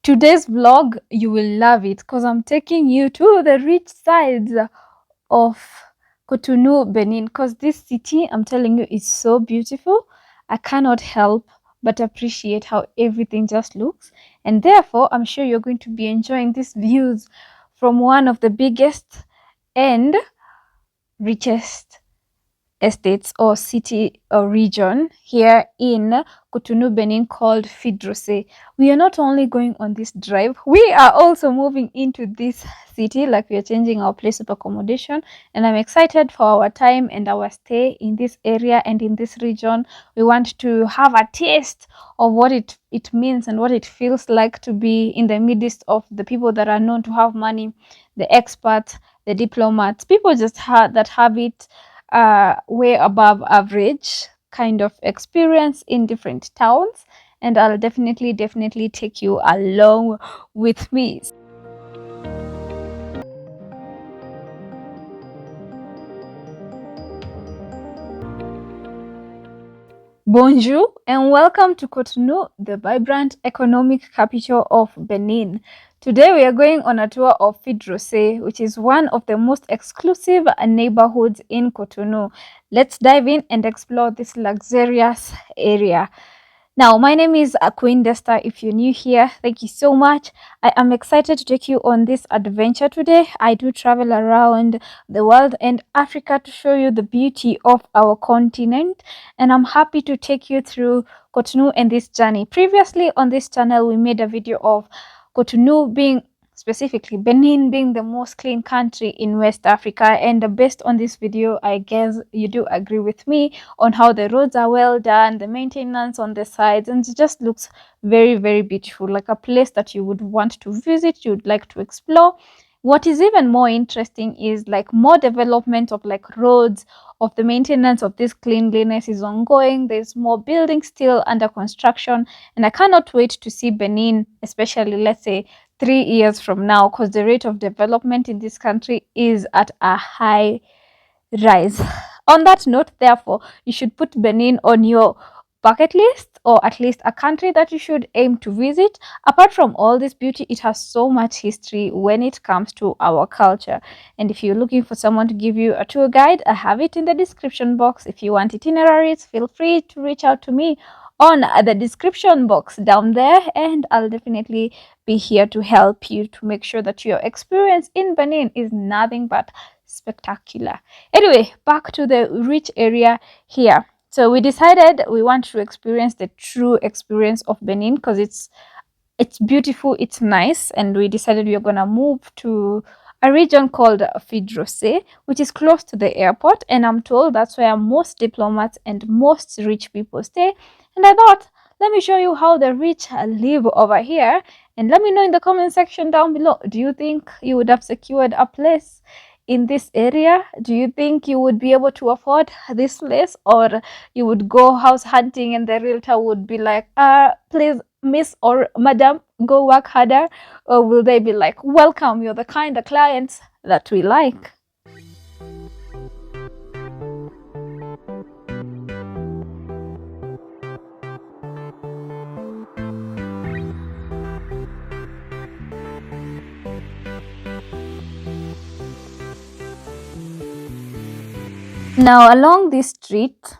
Today's vlog, you will love it because I'm taking you to the rich sides of Cotonou, Benin, because this city, I'm telling you, is so beautiful. I cannot help but appreciate how everything just looks. And therefore, I'm sure you're going to be enjoying these views from one of the biggest and richest estates or city or region here in Cotonou, Benin called Fedro. We are not only going on this drive, we are also moving into this city, like we are changing our place of accommodation. And I'm excited for our time and our stay in this area and in this region. We want to have a taste of what it means and what it feels like to be in the midst of the people that are known to have money, the experts, the diplomats, people just that have it way above average kind of experience in different towns, and I'll definitely take you along with me. Bonjour and welcome to Cotonou, the vibrant economic capital of Benin. Today we are going on a tour of Fedro, which is one of the most exclusive neighborhoods in Cotonou. Let's dive in and explore this luxurious area. Now, my name is Queen Desta. If you're new here, thank you so much. I am excited to take you on this adventure today. I do travel around the world and Africa to show you the beauty of our continent, and I'm happy to take you through Cotonou and this journey. Previously on this channel, we made a video of Cotonou being specifically Benin being the most clean country in West Africa, and based on this video, I guess you do agree with me on how the roads are well done, the maintenance on the sides, and it just looks very beautiful, like a place that you would want to visit, you'd like to explore. What is even more interesting is like more development of like roads, of the maintenance of this cleanliness is ongoing. There's more buildings still under construction, and I cannot wait to see Benin, especially let's say 3 years from now, because the rate of development in this country is at a high rise. On that note, therefore, you should put Benin on your bucket list, or at least a country that you should aim to visit. Apart from all this beauty, it has so much history when it comes to our culture. And if you're looking for someone to give you a tour guide, I have it in the description box. If you want itineraries, feel free to reach out to me on the description box down there, and I'll definitely be here to help you to make sure that your experience in Benin is nothing but spectacular. Anyway, back to the rich area here. So we decided we want to experience the true experience of Benin because it's beautiful, it's nice, and we decided we are gonna move to a region called Fedro, which is close to the airport, and I'm told that's where most diplomats and most rich people stay. And I thought, let me show you how the rich live over here, and let me know in the comment section down below, do you think you would have secured a place in this area? Do you think you would be able to afford this place, or you would go house hunting and the realtor would be like, please miss or madam, go work harder? Or will they be like, welcome, you're the kind of clients that we like? Now, along this street,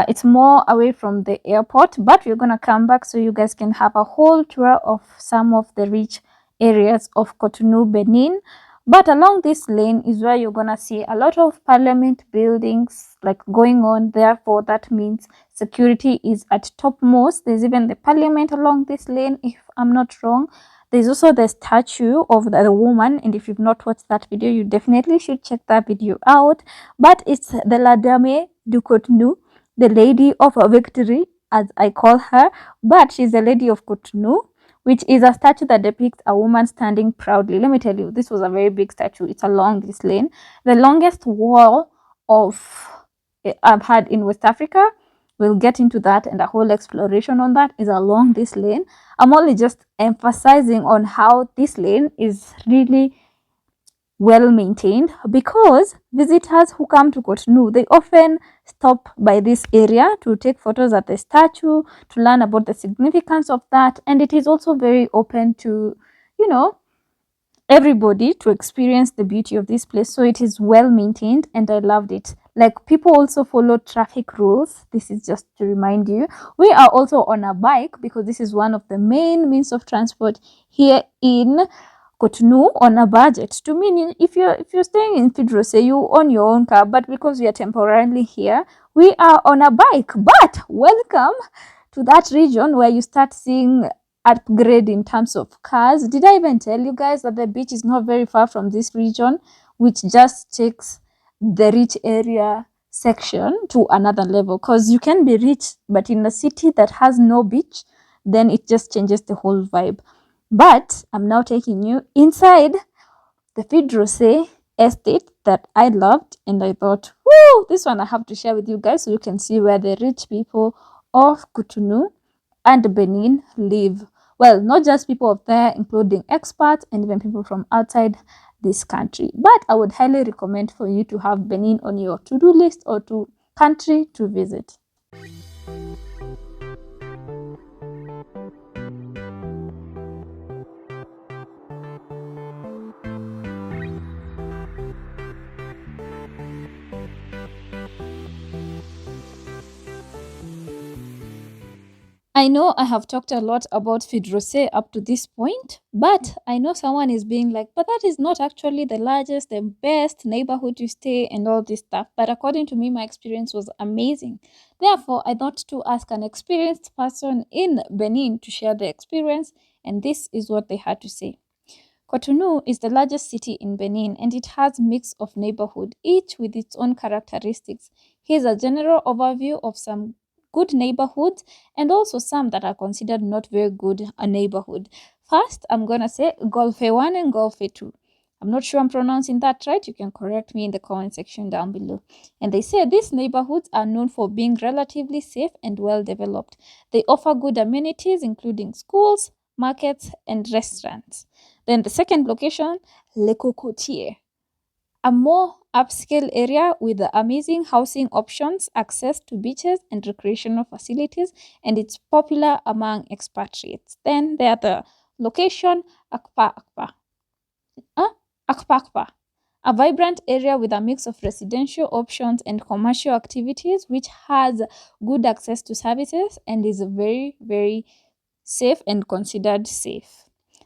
it's more away from the airport, but we're gonna come back so you guys can have a whole tour of some of the rich areas of Cotonou, Benin. But along this lane is where you're gonna see a lot of parliament buildings like going on. Therefore, that means security is at topmost. There's even the parliament along this lane, if I'm not wrong. There's also the statue of the woman, and if you've not watched that video, you definitely should check that video out. But it's the La Dame du Cotonou, the Lady of Victory, as I call her, but she's the Lady of Cotonou, which is a statue that depicts a woman standing proudly. Let me tell you, this was a very big statue. It's along this lane. The longest wall of I've had in West Africa. We'll get into that, and a whole exploration on that is along this lane. I'm only just emphasizing on how this lane is really well maintained, because visitors who come to Cotonou, they often stop by this area to take photos at the statue, to learn about the significance of that, and it is also very open to, you know, everybody to experience the beauty of this place. So it is well maintained and I loved it. Like, people also follow traffic rules. This is just to remind you. We are also on a bike because this is one of the main means of transport here in Cotonou on a budget. To mean, if you're staying in Fedro, say you own your own car, but because we are temporarily here, we are on a bike. But welcome to that region where you start seeing upgrade in terms of cars. Did I even tell you guys that the beach is not very far from this region, which just takes the rich area section to another level? Because you can be rich, but in a city that has no beach, then it just changes the whole vibe. But I'm now taking you inside the Fedro estate that I loved, and I thought, whoo, this one I have to share with you guys so you can see where the rich people of Cotonou and Benin live. Well, not just people of there, including expats and even people from outside this country. But I would highly recommend for you to have Benin on your to-do list or to country to visit. I know I have talked a lot about Fidrose up to this point, but I know someone is being like, but that is not actually the largest, the best neighborhood to stay and all this stuff. But according to me, my experience was amazing. Therefore, I thought to ask an experienced person in Benin to share the experience, and this is what they had to say. Cotonou is the largest city in Benin and it has a mix of neighborhood, each with its own characteristics. Here's a general overview of some good neighborhoods and also some that are considered not very good a neighborhood. First, I'm going to say Golfe 1 and Golfe 2. I'm not sure I'm pronouncing that right. You can correct me in the comment section down below. And they say these neighborhoods are known for being relatively safe and well developed. They offer good amenities including schools, markets, and restaurants. Then the second location, Le Cocotier, a more upscale area with amazing housing options, access to beaches and recreational facilities, and it's popular among expatriates. Then there are the location, Akpa Akpa. Akpa Akpa, a vibrant area with a mix of residential options and commercial activities, which has good access to services and is very, very safe and considered safe.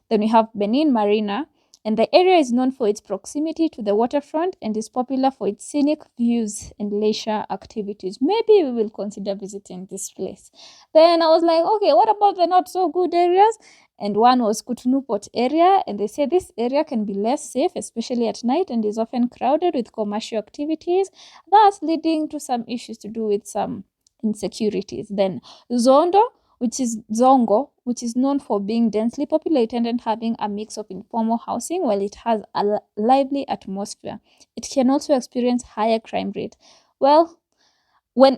Then we have Benin Marina, and the area is known for its proximity to the waterfront and is popular for its scenic views and leisure activities. Maybe we will consider visiting this place. Then I was like, okay, what about the not so good areas? And one was Cotonou Port area, and they say this area can be less safe, especially at night, and is often crowded with commercial activities, thus leading to some issues to do with some insecurities. Then Zondo, which is Zongo, which is known for being densely populated and having a mix of informal housing, while it has a lively atmosphere. It can also experience higher crime rate. Well,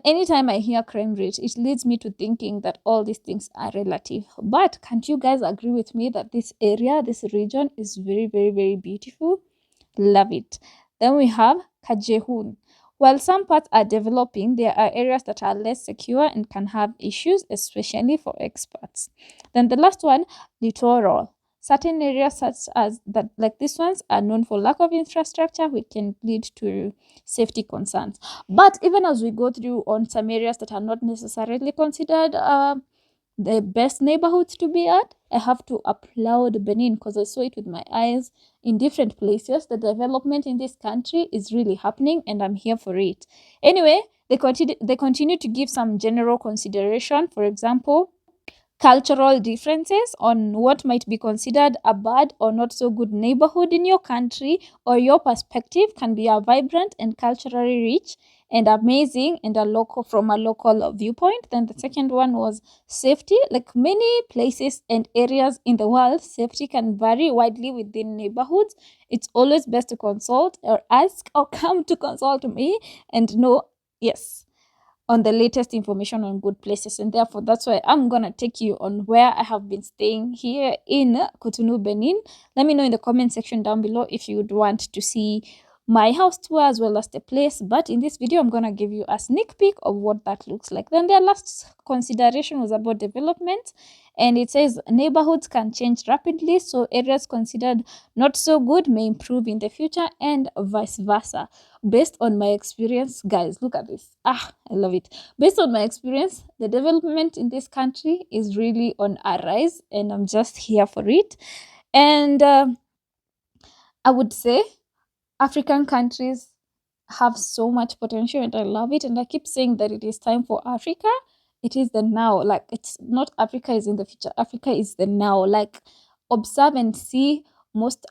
anytime I hear crime rate, it leads me to thinking that all these things are relative. But can't you guys agree with me that this area, this region is very, very, very beautiful? Love it. Then we have Kajehun. While some parts are developing, there are areas that are less secure and can have issues, especially for expats. Then the last one, littoral. Certain areas such as that, like these ones, are known for lack of infrastructure, which can lead to safety concerns. But even as we go through on some areas that are not necessarily considered the best neighborhoods to be at, I have to applaud Benin because I saw it with my eyes in different places. The development in this country is really happening and I'm here for it. Anyway, they continue to give some general consideration. For example, cultural differences on what might be considered a bad or not so good neighborhood in your country, or your perspective can be a vibrant and culturally rich and amazing and a local from a local viewpoint. Then the second one was safety. Like many places and areas in the world, safety can vary widely within neighborhoods. It's always best to consult or ask or come to consult me and know, yes, on the latest information on good places, and therefore that's why I'm gonna take you on where I have been staying here in Cotonou, Benin. Let me know in the comment section down below if you would want to see my house tour as well as the place, but in this video I'm gonna give you a sneak peek of what that looks like. Then their last consideration was about development, and it says neighborhoods can change rapidly, so areas considered not so good may improve in the future and vice versa. Based on my experience, guys, look at this. I love it. Based on my experience, the development in this country is really on a rise, and I'm just here for it. And I would say African countries have so much potential, and I love it. And I keep saying that it is time for Africa. It is the now. Like, it's not Africa is in the future. Africa is the now. Like, observe and see, most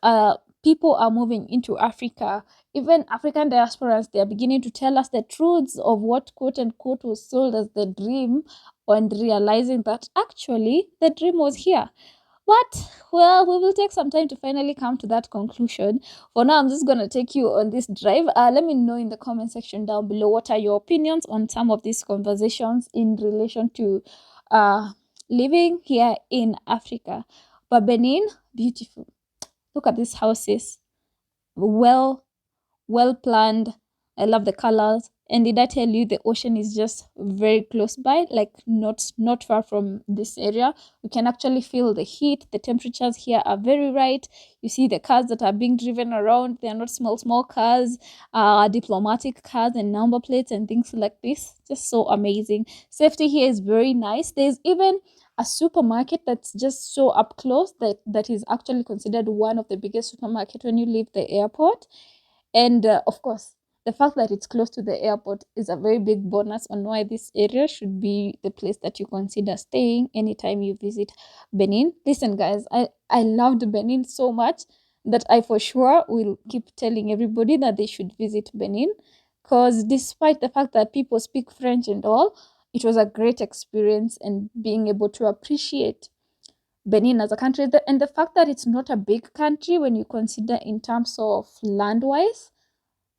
people are moving into Africa. Even African diasporas, they are beginning to tell us the truths of what quote unquote was sold as the dream, and realizing that actually the dream was here. But, well, we will take some time to finally come to that conclusion. For now, I'm just going to take you on this drive. Let me know in the comment section down below what are your opinions on some of these conversations in relation to living here in Africa. But Benin, beautiful. Look at these houses. Well planned. I love the colors. And did I tell you the ocean is just very close by, like not far from this area? You can actually feel the heat. The temperatures here are very right. You see the cars that are being driven around. They are not small cars, diplomatic cars and number plates and things like this. Just so amazing. Safety here is very nice. There's even a supermarket that's just so up close that is actually considered one of the biggest supermarket when you leave the airport. And of course, the fact that it's close to the airport is a very big bonus on why this area should be the place that you consider staying anytime you visit Benin. Listen, guys, I loved Benin so much that I for sure will keep telling everybody that they should visit Benin, because despite the fact that people speak French and all, it was a great experience, and being able to appreciate Benin as a country, and the fact that it's not a big country when you consider in terms of land wise,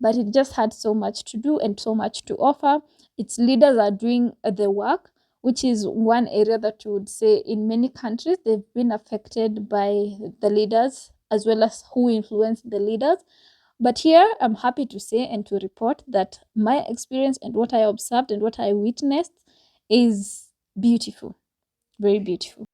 but it just had so much to do and so much to offer. Its leaders are doing the work, which is one area that you would say in many countries they've been affected by the leaders as well as who influence the leaders. But here I'm happy to say and to report that my experience and what I observed and what I witnessed is beautiful, very beautiful.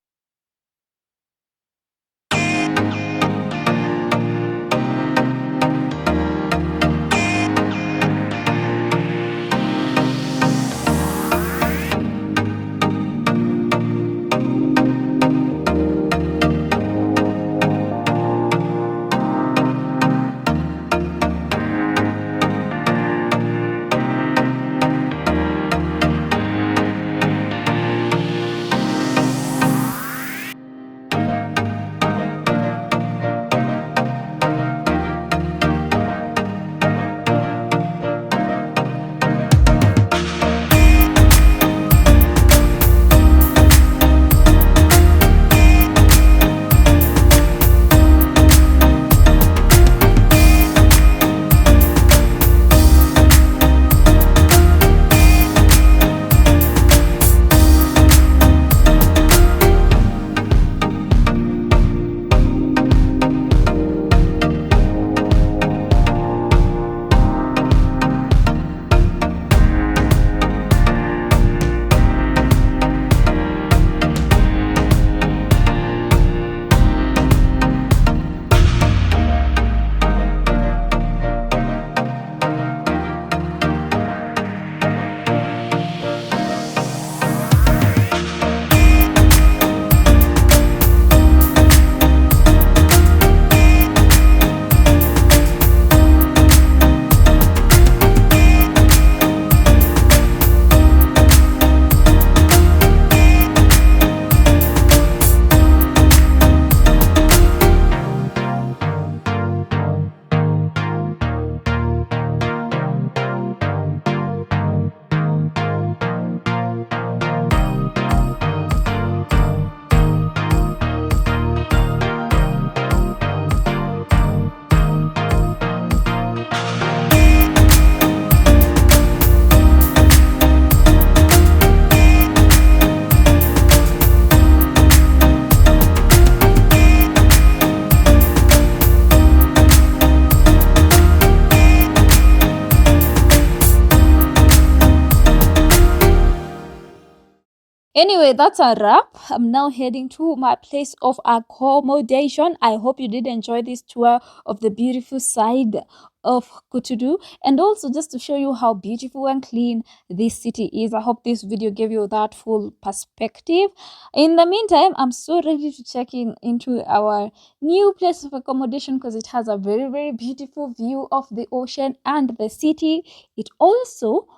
Anyway, that's a wrap. I'm now heading to my place of accommodation. I hope you did enjoy this tour of the beautiful side of Cotonou, and also just to show you how beautiful and clean this city is. I hope this video gave you that full perspective. In the meantime, I'm so ready to check into our new place of accommodation because it has a very, very beautiful view of the ocean and the city. It also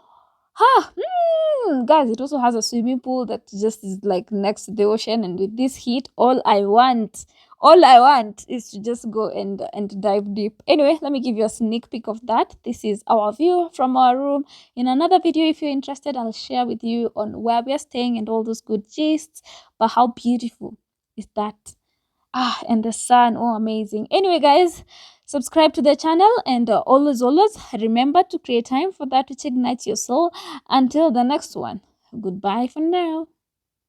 guys, it also has a swimming pool that just is like next to the ocean, and with this heat, all I want is to just go and dive deep. Anyway, let me give you a sneak peek of that. This is our view from our room. In another video, if you're interested, I'll share with you on where we are staying and all those good gists. But how beautiful is that? And the sun, oh amazing. Anyway guys, subscribe to the channel, and always remember to create time for that which ignites your soul. Until the next one, goodbye for now.